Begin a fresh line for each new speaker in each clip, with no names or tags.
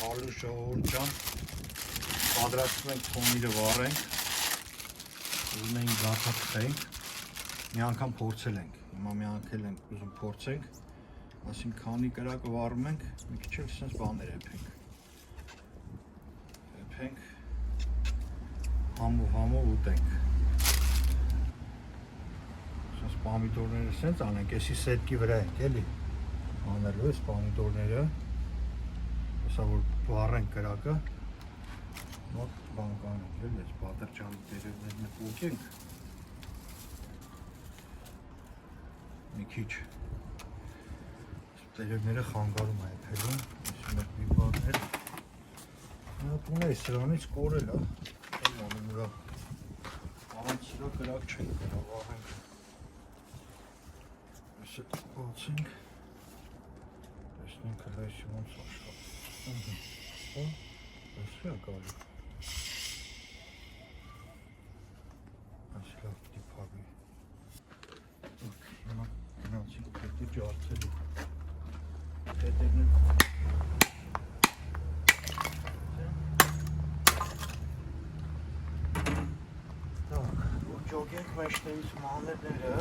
Ալու ժողովուրդ ջան, պատրաստում ենք թոնիրը վառենք, ուզում ենք գաթա թխենք, մի անգամ փորձել ենք, հիմա մի անգամ ենք ուզում փորձենք, ասին քանի կրակը վառում ենք, մի քիչ էլ սենց բաներ եփենք, համով ուտենք, սենց պամիդորները սենց անենք, եսի սետքի վրա ենք էլի, անելու ես պամիդորները, հեսա որ վառենք կրակը, մոտ բան կանենք էլ ես պատրճանի տերևներն պուկենք, մի քիչ տերևները խանգարում է եփելուն, եսի մեկ մի բաներ, տուն է սրանից կորել է, անում ուրա, առանց սրա կրակ չենք կրա վաղենք, եսի բացենք, տեսնենք հլա եսի ոնց աշխատ, եսի է գալի, եսի լավ դիպագի, հիմա գնացինք պետի ջարդելի, հետերներ Ջոգենք մեջտեղից մաներները,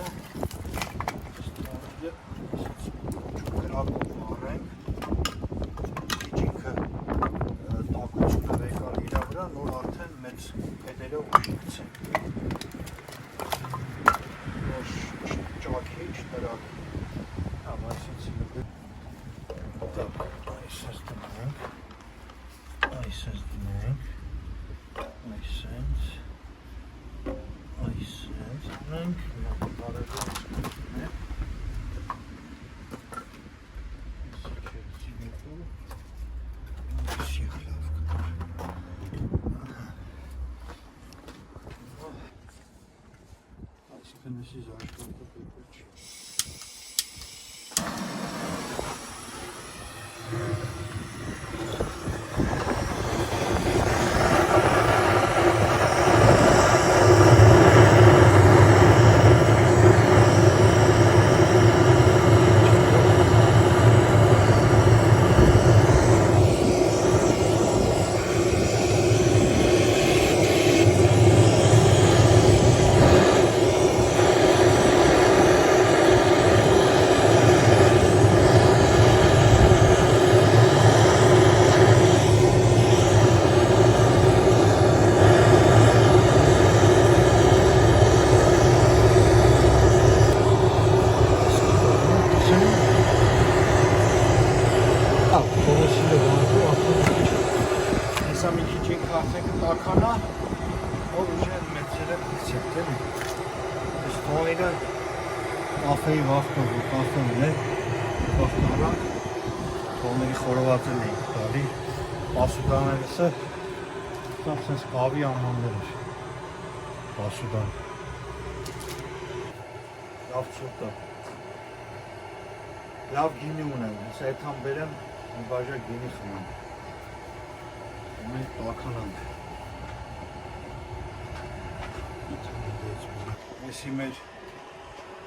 կրակով վառենք, իջինքը տակությունը վեկալ իրա վրա, նոր արդեն մեծ հետերը ուշի գցենք, որ չճակի, չտրակ, այսինց այսպես դնենք, այսպես դնենք, այսպես այսպես դնենք, միակ բարևը ասկունն է, այսի կերցի նետու, այսի հլավ կտար, այսիքն եսի զաշկատը պետր չի, կաֆեի վախտով ու կաֆեն է, վախտարանք, թողների խորովածել էինք տալի, պասուդաներսը, տամ սենց կավի ամաններ էր, պասուդան, լավ ծուտը, լավ գինի ունեմ, ես այդ համ բերեմ, մի բաժակ գինի խմեմ, մենք տականանք, եսի մեր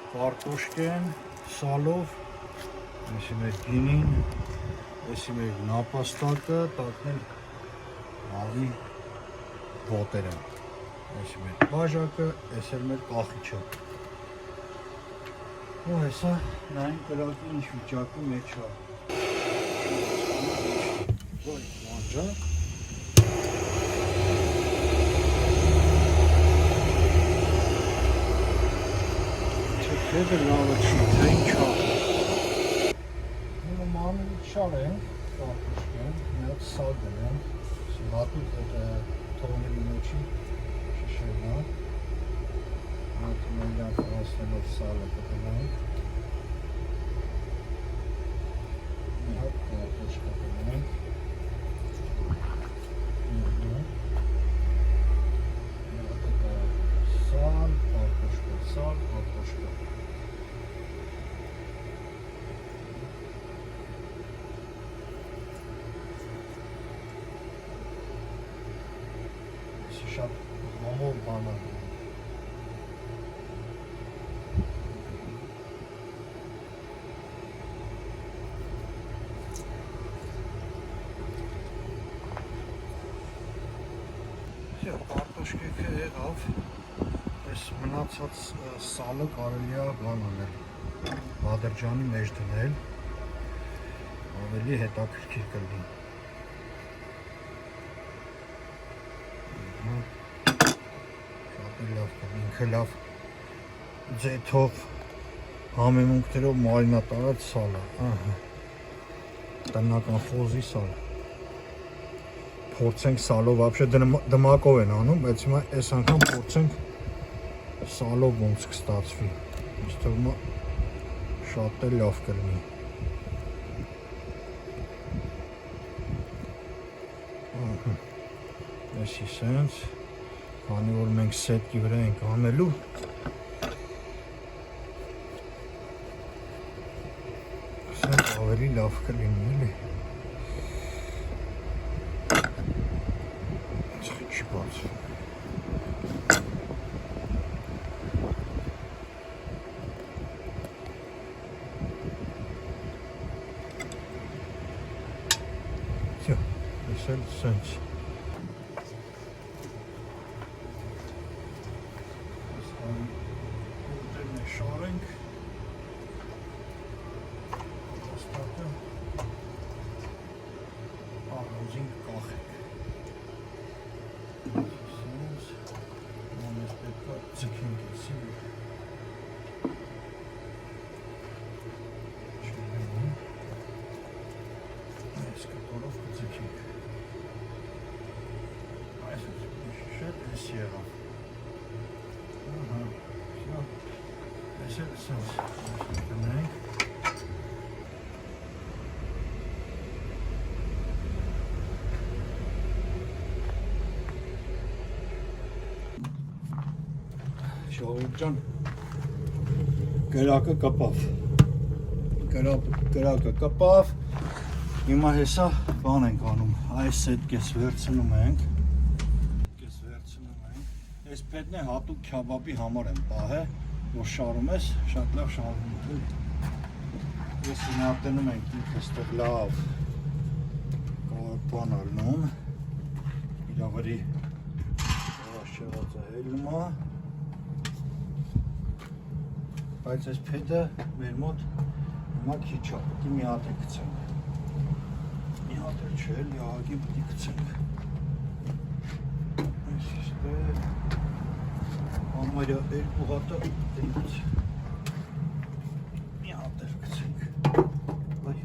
Կարտոշկեն, սալով, եսի մեր գինին, եսի մեր նապաստակը, տակնել աղի ոտերը, եսի մեր բաժակը, ես էլ մեր կախիչը։ Ու հեսա նային կրակի ինչ վիճակի մեջ հա։ Ոյ, մանջակ։ Հետը լավը չի, թե ինչ հա։ Նույնը մանրի չար ենք, կարտոշկեն, միատ սալ դնենք, հատուկ թողների մեջի շշերնա, հատ մենյան կրասնելով սալը կտնենք, մի հատ կարտոշկա կտնենք, սալ, կարտոշկա, շատ համով բանան Կարտոշկեքը եղավ, այս մնացած սալը կարելի է բան անել, բադրջանի մեջ դնել, ավելի հետաքրքիր կլինի։ Շատ լավ կլինի, ինքը լավ ձեթով համեմունքներով մարինատարած սալը, տնական խոզի սալ։ Փորձենք սալով, вообще դմակով են անում, բայց հիմա այս անգամ փորձենք սալով ոնց կստացվի։ Ինձ թվում է շատ էլ լավ կլինի։ Այսի սենց, քանի որ մենք սետքի վրա ենք անելու, սենց ավելի լավ կլինի, էլի։ Sense. Shorting. Using koching. Ժողովուրդ կրակը կպավ, կրակը կպավ, հիմա հեսա բան ենք անում, այս սետքես վերցնում ենք, այս պետն է հատուկ քյաբաբի համար եմ պահե, որ շարում ես, շատ լավ շարում է, ես հինատենում ենք ինքս տեղ լավ բան ալնում, իրավարի շեղածը հելում է, բայց այս փետը մեր մոտ հիմա քիչ է, պետք է մի հատ է գցենք։ Մի հատ էլ չէ, լիահագի պետք է գցենք։ Այսինքն համարյա երկու հատը դրից։ Մի հատ էլ գցենք։ Բայ։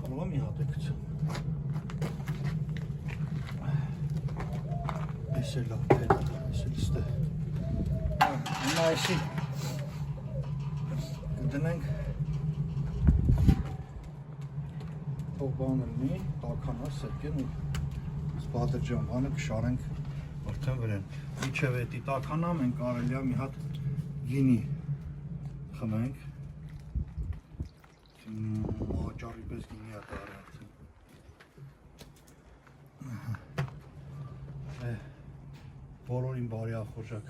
Կարող է մի հատ է գցեմ։ Այս է լավ փետը, այս էլ ստե։ Հիմա այսի կդնենք թող բանը լինի, տաքանա, սետքեն ու սպադրջան բանը կշարենք արդեն վրեն։ Միջև էտի տաքանա մենք կարելի է մի հատ գինի խմենք։ Մաճարի պես գինի է տարը արդեն։ Բոլորին բարի ախորժակ։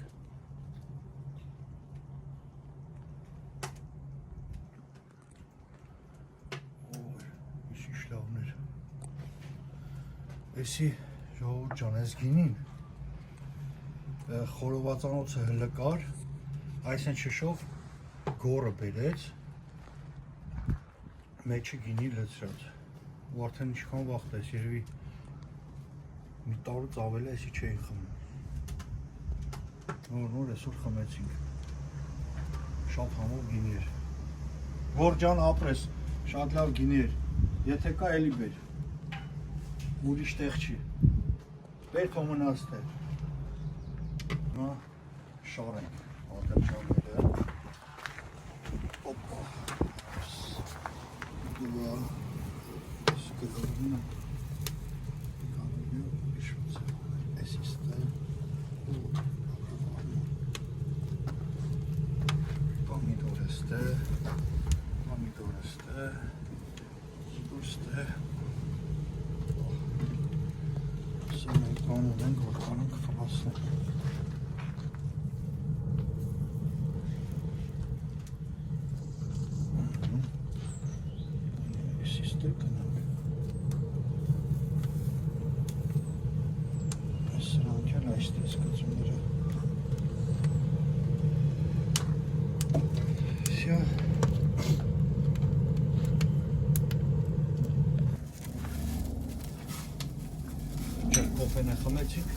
Էսի ժողովուրդ ջան, այս գինին խորովածանոցը հլը կար, այս են շշով գորը բերեց, մեջը գինի լծրած, ու արդեն ինչքան վաղտ ես, երևի մի տարուց ավել է էսի չէին խմում, նոր այսօր խմեցինք, շատ համով գինի էր, գոր ջան ապրես, շատ լավ գինի էր, եթե կա էլի բեր, ուրիշ տեղ չի, բեր թոմնաց տեղ, նա շարենք, ատերջանները, օպա, դուա, սկգրինը, կարելի իշուց է, էսիս տեղ, պամիդոր ես տեղ, զուս տեղ, Անում ենք, որ կանենք խվասնենք։ Էսի ստեղ կնանք։ կաֆեն է խմեցինք,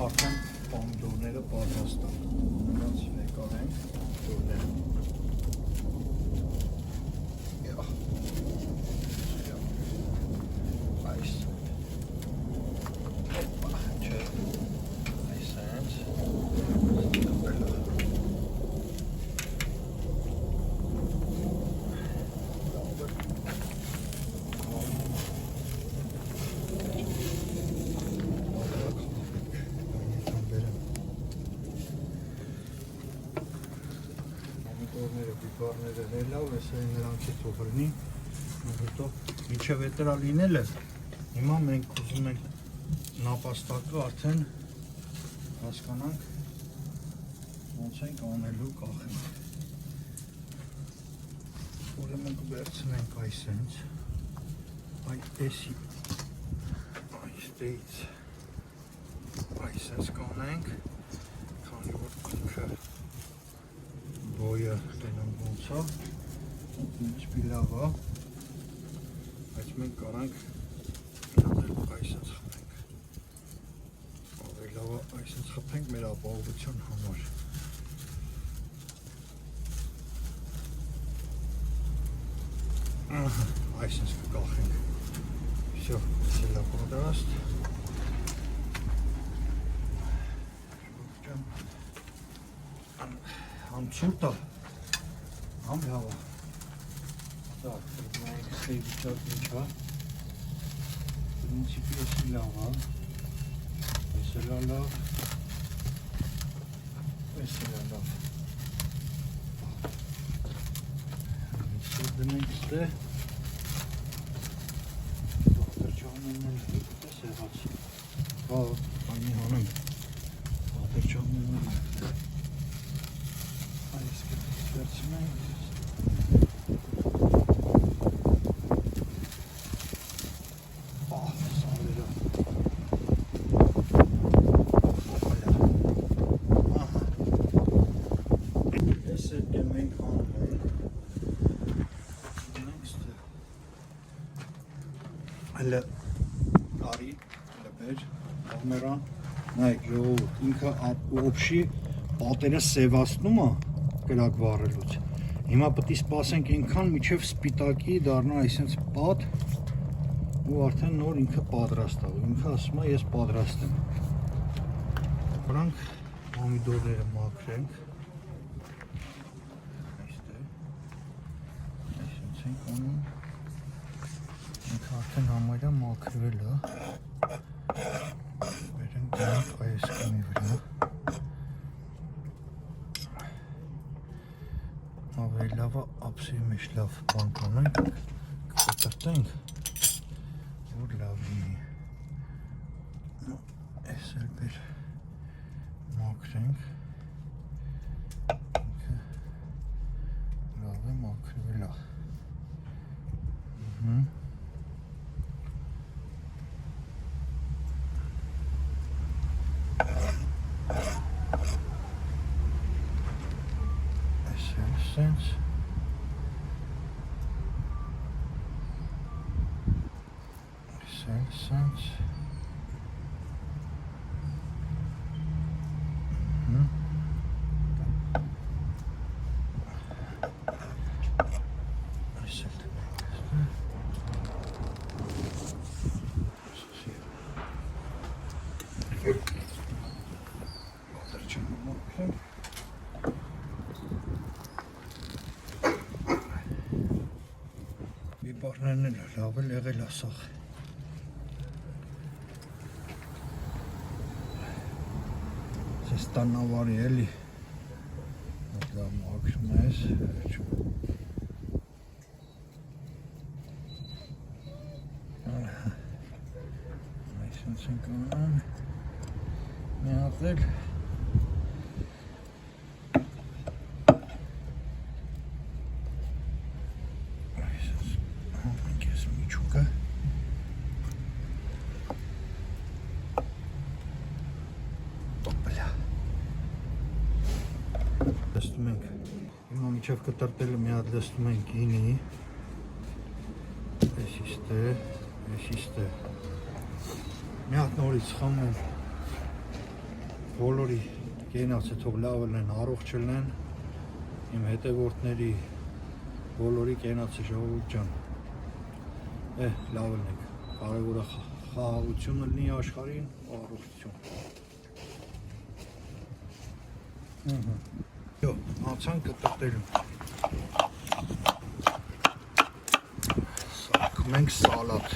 արդեն պոմիդորները պատրաստ են։ Նրանց եկարենք պոմիդորները։ Այս բիբարները լավ է, սա նրանցից ողրնի, հետո մինչև էտրա լինել է, հիմա մենք ուզում ենք նապաստակը արդեն հասկանանք ոնց ենք անելու կախենք, ուրեմն կվերցնենք այսենց, այդպեսի այստից այսենց կանենք, քանի որ ինքը բոյը տենանք ոնց է, ինչպի լավ է, բայց մենք կարանք այսենց խփենք, ավելի լավ է այսենց խփենք մեր ապահովության համար, այսենց կկախենք, վսյո, սելա պատրաստ, Am ցուրտա, am լավա, так, մենք սեյվիչատ ինչա, պրինցիպի էսի լավա, էսելա լավ, էսելա լավ, էսել դնենք ստե, դոկտոր ճանումն էլ է սեղաց, անի հանեմ, դոկտոր ճանումն էլ է, այս կվերցնենք, սալերը, ես է դեմ ենք հանվել, դնենք ստե, հələ արի, հələ բեր, աղմերան, նայք ժողովուրդ, ինքը օպշի պատերը սևացնում է, կրակ վառելուց, հիմա պետք է սպասենք այնքան մինչև սպիտակի դառնա այսպես պատ ու արդեն նոր ինքը պատրաստ է, ինքը ասում է ես պատրաստ եմ, վրանք պոմիդորները մաքրենք, այսպես ենք անում, ինքը արդեն համարյա մաքրվել է, վերենք դրանք այս կամի վրա, ավելի լավ է ափսի մեջ լավ բան կանենք, կկտրտենք, որ լավ լինի, այս էլ բեր մաքրենք, ինքը լավ է մաքրվել է, sense. Sense. Բիբարներն էլ լավ էլ եղել ասաղ Սես տանավարի էլի լավ մաքրում ես այսպես ենք անում մի հատ էլ Լստում ենք, հիմա միջև կտրտելը մի հատ լստում ենք գինի, ես իստե, Այսիշտ է։ Մի հատ նորից խմում եմ բոլորի կենացը թող լավ լինեն, առողջ լինեն, իմ հետևորդների բոլորի կենացը ժողովուրդ ջան, լավ լինենք, կարևորը խաղաղությունը լինի աշխարհին, առողջություն։ Անցանք կտրտելուն։ Սարքում ենք սալատ։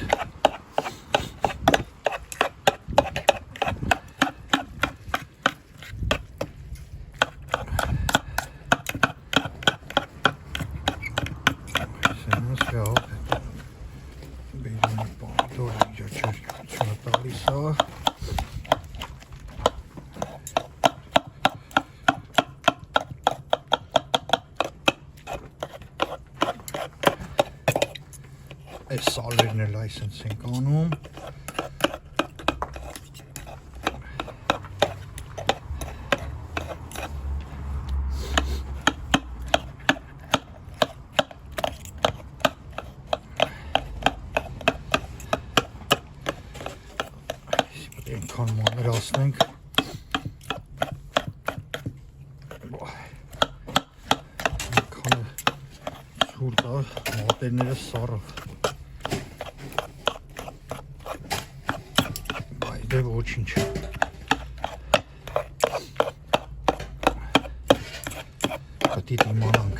Այս սալերն էլ այսպես ենք անում։ Այնքան մանրացնենք։ Այնքան ցուրտ է, մատերները սառը։ Դե ոչինչ։ Պետք է իմանանք։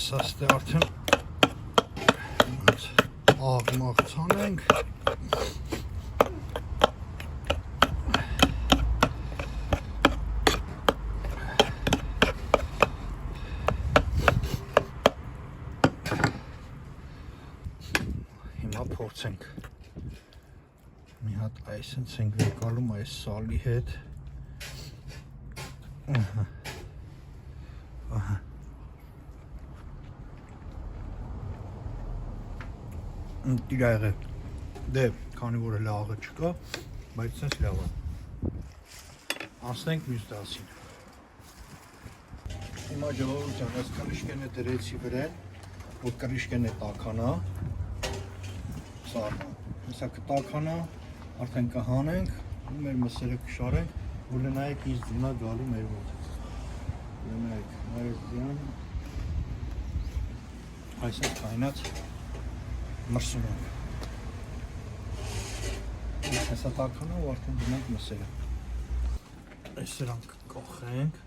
Սաստե արդեն աղմաղ ցանենք։ Հիմա փորձենք։ Մի հատ այսպես ենք վեկալում այս սալի հետ։ Ահա։ Տիրա եղե, դե, քանի որ լաղը չկա, բայց սենց լավ է։ Անցնենք մյուս դասին։ Հիմա ժողովուրդ ջան, այս կրիշկենը դրեցի վրան, որ կրիշկենը տաքանա, սառնա։ Հեսա կտաքանա, արդեն կհանենք, մեր մսերը կշարենք, որ լնայեք ինձ դունա գալու մեր մոտ։ Լնայեք, այդյան, այսպես կայնած, մրսում ենք։ Հեսա տաքանա ու արդեն դնենք մսերը։ Այս սրանք կոխենք,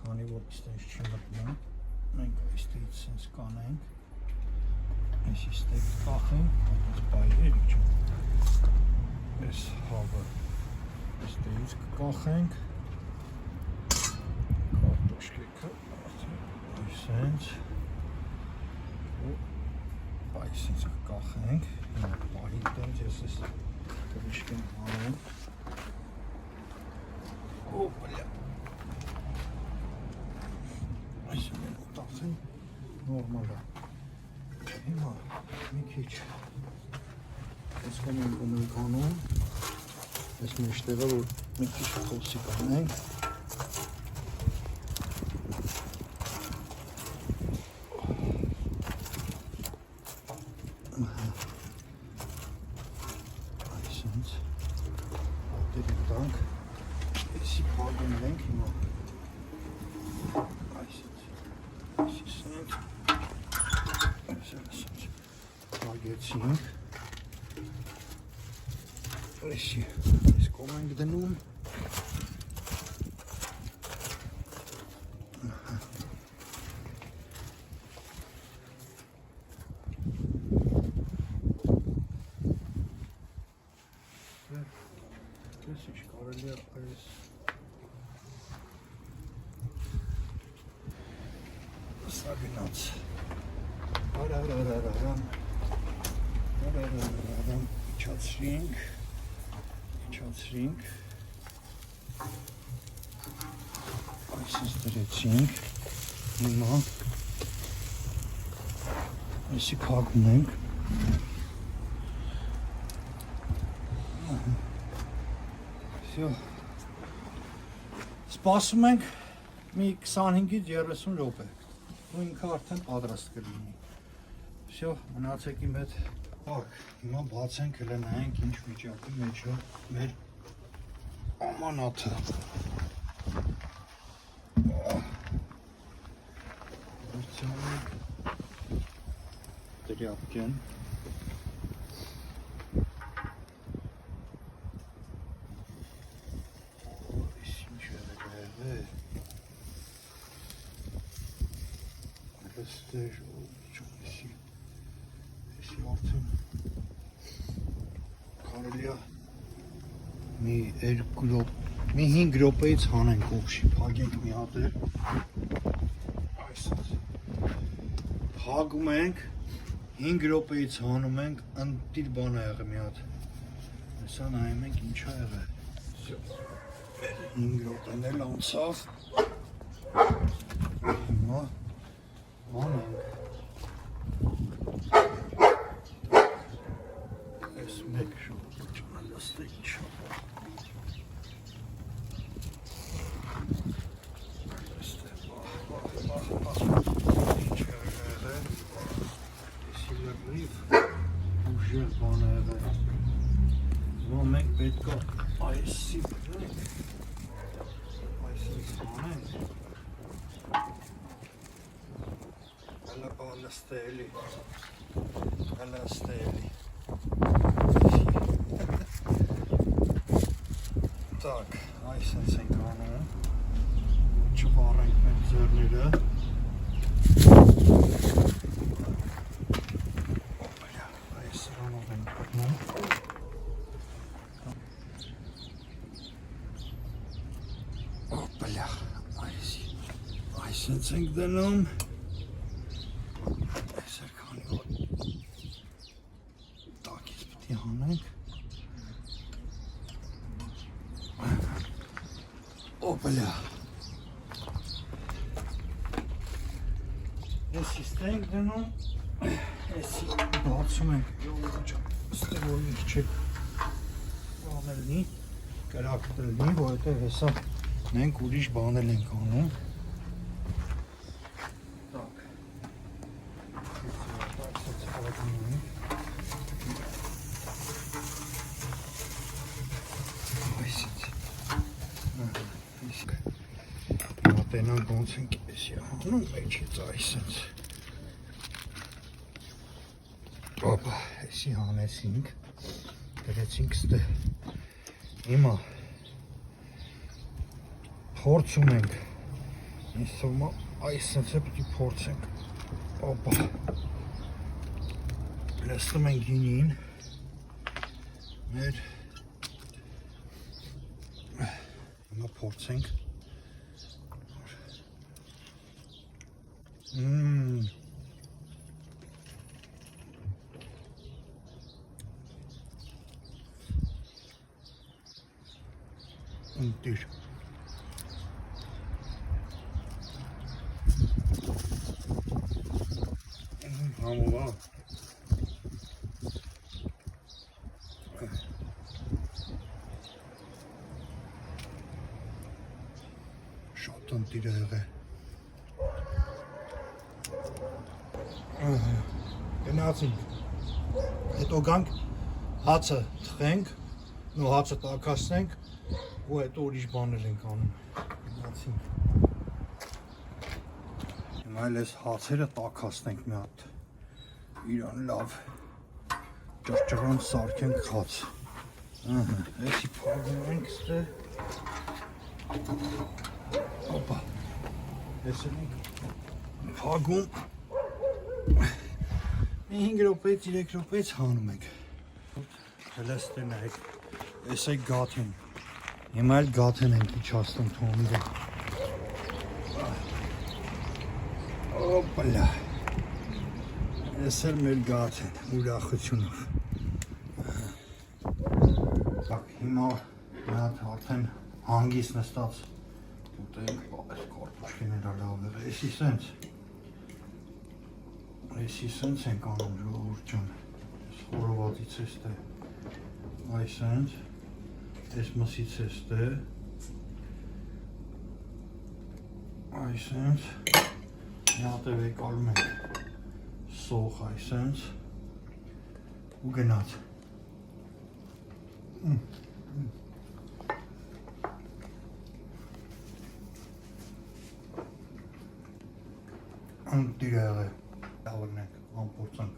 քանի որ իստենց չի մտնա, մենք այստեղից սենց կանենք, այս իստեղ կախենք, այս բայրեր իչում, այս հավը այստեղից կկախենք, կարտոշկեքը այսենց, այսինց կկախենք, հիմա պահի տենց ես ես կրիշկեն անեմ, օպլյա, այսինք տախեն նորմալ է, հիմա մի քիչ ես կոմեն գնենք անում, ես մեջտեղը որ մի քիչ խոսի կանենք, այս կոմ ենք դնում ես ինչ կարելի է այս սա գնաց Իջացրինք, այսպես դրեցինք, հիմա այսի փակում ենք, սպասում ենք մի 25-ից 30 րոպե, ու ինքը արդեն պատրաստ կլինի, մնացեք իմ հետ, հիմա բացենք, հələ նայենք ինչ վիճակի մեջ է մեր ամանաթը, վերցանենք տրյապկեն, մի 5 րոպեից հանենք օգշի, փակենք մի հատ էլ, այսպես, փակում ենք, 5 րոպեից հանում ենք, ընտիր բան է եղել մի հատ, հեսա նայում ենք ինչ է եղել, 5 րոպեն էլ անցավ, հիմա հանենք, այս մեկ շոտ լստը ինչ է, մենք պետք է այսի բնենք, այսինք հանենք, հələ ստէլի, տակ, այսինց ենք անում, չվարենք մենք ձերները, այս սրանով ենք պտնում, այսինց ենք դնում, այսեր քանի որ տակից պտի հանենք, օպելյա, այսից ենք դնում, այսի բացում ենք, ստեղ որ մի քիչ բաներնի, կրակտրելնի, որովհետև հեսա մենք ուրիշ բանել ենք անում, Տենանք ոնց ենք էսի հանում մեջից այսենց Օպա, էսի հանեցինք դրեցինք ստե հիմա փորձում ենք ինձ թվում է այսենց է պիտի փորձենք Օպա լստում ենք գինին մեր հիմա փորձենք Ընտիր Համովա Շատ ընտիր է եղել Գնացինք, հետո գանք հացը թխենք, նո հացը տաքացնենք ու հետո ուրիշ բաներ ենք անում, գնացինք Հիմա էլ ես հացերը տաքացնենք մի հատ, իրան լավ, ճրճրան սարքենք հաց, էսի փագում ենք ստե, օպա, էսել ենք փագում Մի 5 րոպեից 3 րոպեից հանում ենք Հələ ստե նայեք Ես է գաթեն Հիմա էլ գաթեն ենք իջաստում թոմիրը Օպլա Ես էլ մեր գաթ են, ուրախությունով։ Հիմա հատ արդեն հանգիս նստած ուտենք, այս կարտուշկիները լավ է, էսի սենց ենք անում ժողովուրդ ջան, ես խորովածից էստե, այս սենց, ես մսից էստե, այս սենց, մի հատ է վեկալում ենք սող այս սենց ու գնաց։ Տիրեղ է, ալնենք, ամպորցանք։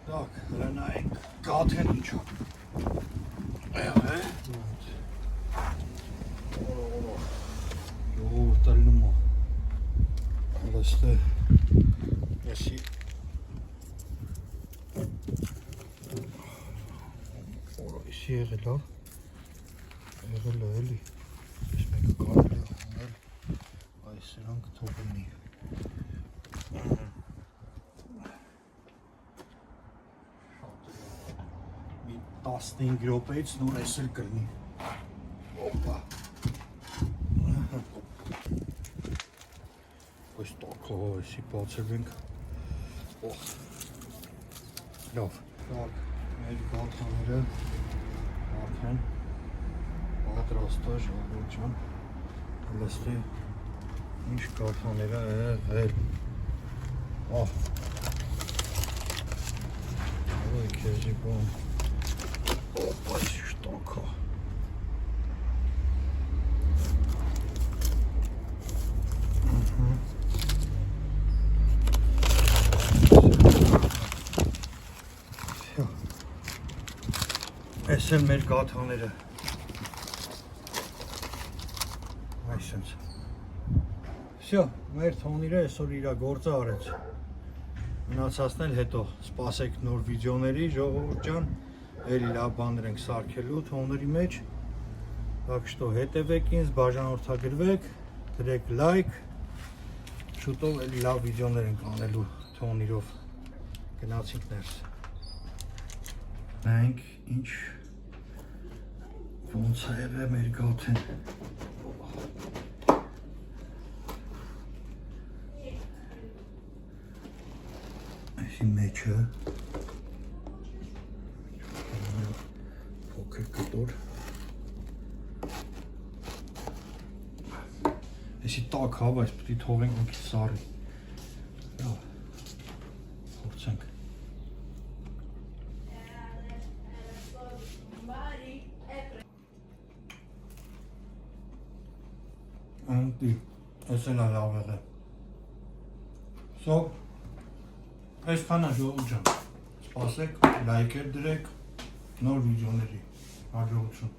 Так, հրնայենք գաթեն ինչա։ Ժողովուրդ ալնում է։ Հլստե, եսի Եսի եղել է էլի, ես մեկը կարել է խոնել, այս սրանք թողնի։ Մի 15 րոպեից նոր ես էլ կլնի։ Օպա։ Այս տակը եսի բացել ենք։ Լավ, մեր գաթաները արդեն պատրաստ է ժողովուրդ ջան, լստի ինչ գաթաները եղել, Ой, քեզի բան, օպա, շտոքա, Այս են մեր գաթաները, այսենց, Всё, մեր թոնիրը այսօր իր գործը արեց, մնացածն էլ հետո, սպասեք նոր վիդեոների, ժողովուրդ ջան, էլի լավ բաներ ենք սարքելու թոնների մեջ, так что հետևեք ինձ, բաժանորդագրվեք, դրեք լայք, շուտով էլի լավ վիդեոներ ենք անելու թոնիրով, գնացինք ներս, նայենք ինչ ոնց է եղել մեր գաթեն։ Այսի մեջը փոքր կտոր։ Այսի տակ հա, բայց պետք է թողենք մի քիչ սառի։ Լավ։ Փորձենք։ Անտի, այս էլ լավ եղել։ Սո, այսքան է ժողովուրդ ջան, սպասեք, լայքեր դրեք, նոր վիդեոների, հաջողություն։